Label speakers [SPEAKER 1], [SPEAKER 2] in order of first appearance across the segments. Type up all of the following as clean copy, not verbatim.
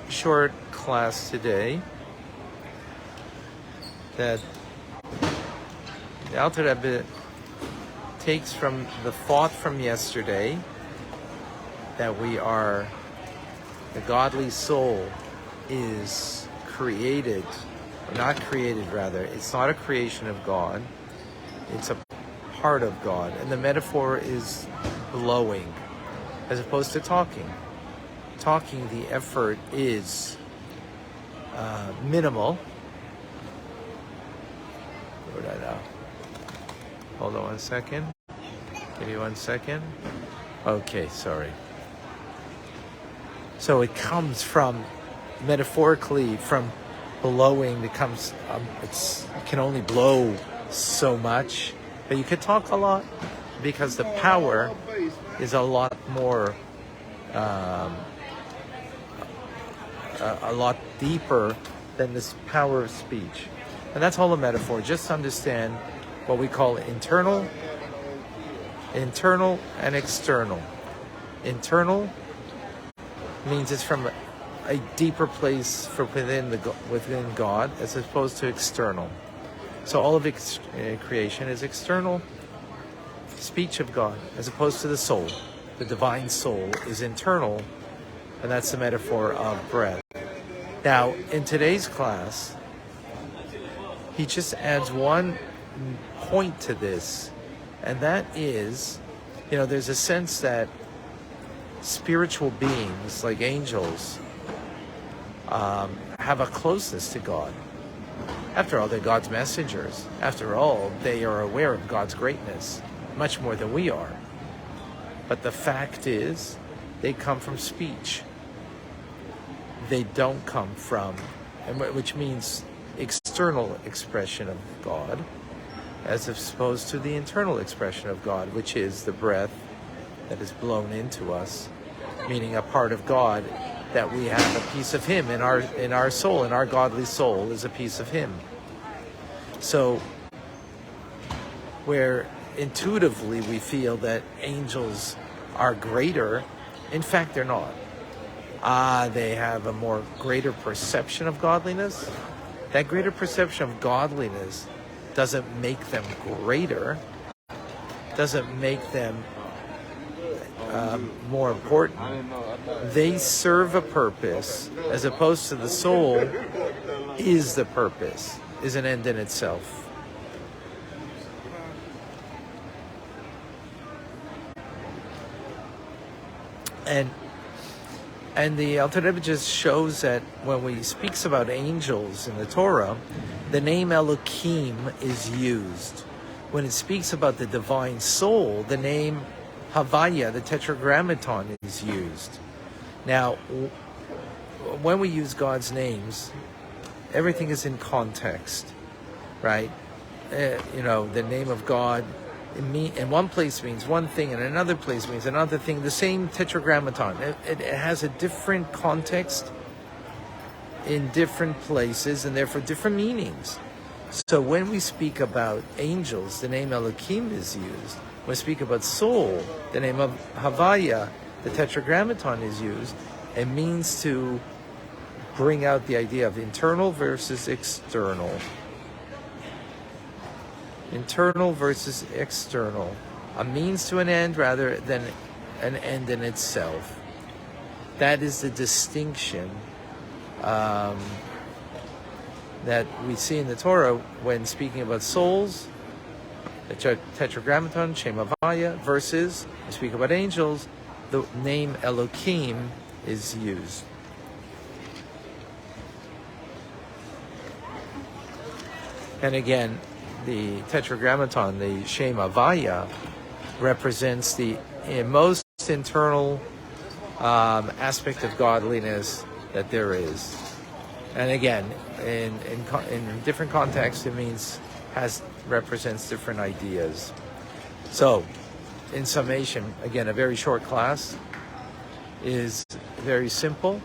[SPEAKER 1] short class today that the Alter Rebbe takes from the thought from yesterday that the godly soul is created, or not created rather, it's not a creation of God, it's a part of God. And the metaphor is blowing as opposed to talking. Talking, the effort is minimal. Where did I know? Hold on 1 second. Give me 1 second. Okay, sorry. So it comes from, metaphorically, from blowing. It comes, it can only blow so much, but you could talk a lot because the power is a lot more, a lot deeper than this power of speech. And that's all a metaphor. Just understand what we call internal and external. Internal means it's from a deeper place within God as opposed to external. So all of creation is external speech of God as opposed to the soul. The divine soul is internal, and that's the metaphor of breath. Now, in today's class, he just adds one point to this, and that is, there's a sense that spiritual beings, like angels, have a closeness to God. After all, they're God's messengers. After all, they are aware of God's greatness, much more than we are. But the fact is, they come from speech. They don't come from, which means external expression of God, as opposed to the internal expression of God, which is the breath that is blown into us, meaning a part of God that we have a piece of Him in our soul, and our godly soul is a piece of Him. So, where intuitively we feel that angels are greater, in fact they're not. They have a greater perception of godliness. That greater perception of godliness doesn't make them greater, doesn't make them more important. They serve a purpose, as opposed to the soul is the purpose, is an end in itself. And the Alter Rebbe just shows that when he speaks about angels in the Torah, the name Elokim is used. When it speaks about the divine soul, the name Havaya, the Tetragrammaton, is used. Now, when we use God's names, everything is in context, right? The name of God in one place means one thing, and another place means another thing. The same Tetragrammaton. It has a different context in different places, and therefore different meanings. So when we speak about angels, the name Elokim is used. When we speak about soul, the name of Havaya, the Tetragrammaton, is used. It means to bring out the idea of internal versus external. Internal versus external. A means to an end rather than an end in itself. That is the distinction that we see in the Torah when speaking about souls, the Tetragrammaton, Shem Havaya, versus, when we speak about angels, the name Elokim is used. And again, the Tetragrammaton, the Shem Havaya, represents the most internal aspect of godliness that there is. And again, in different contexts, it represents different ideas. So, in summation, again, a very short class is very simple.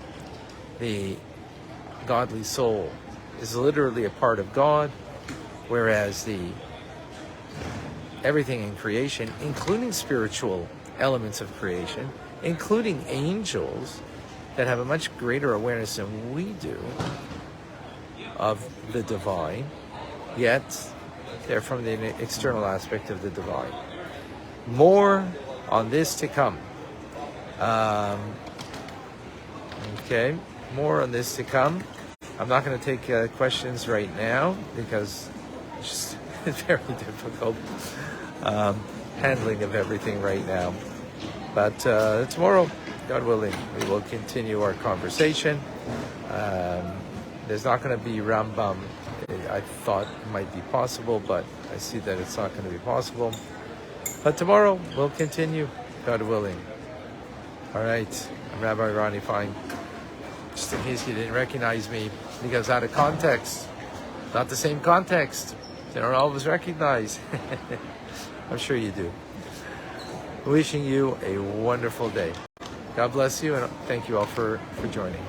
[SPEAKER 1] The godly soul is literally a part of God, whereas everything in creation, including spiritual elements of creation, including angels, that have a much greater awareness than we do of the divine, yet they're from the external aspect of the divine. More on this to come. Okay, more on this to come. I'm not going to take questions right now because it's just very difficult handling of everything right now. But tomorrow, God willing, we will continue our conversation. There's not going to be Rambam. I thought it might be possible, but I see that it's not going to be possible. But tomorrow, we'll continue, God willing. All right, I'm Rabbi Ronnie Fine. Just in case you didn't recognize me, because out of context, not the same context, they don't always recognize. I'm sure you do. Wishing you a wonderful day. God bless you, and thank you all for joining.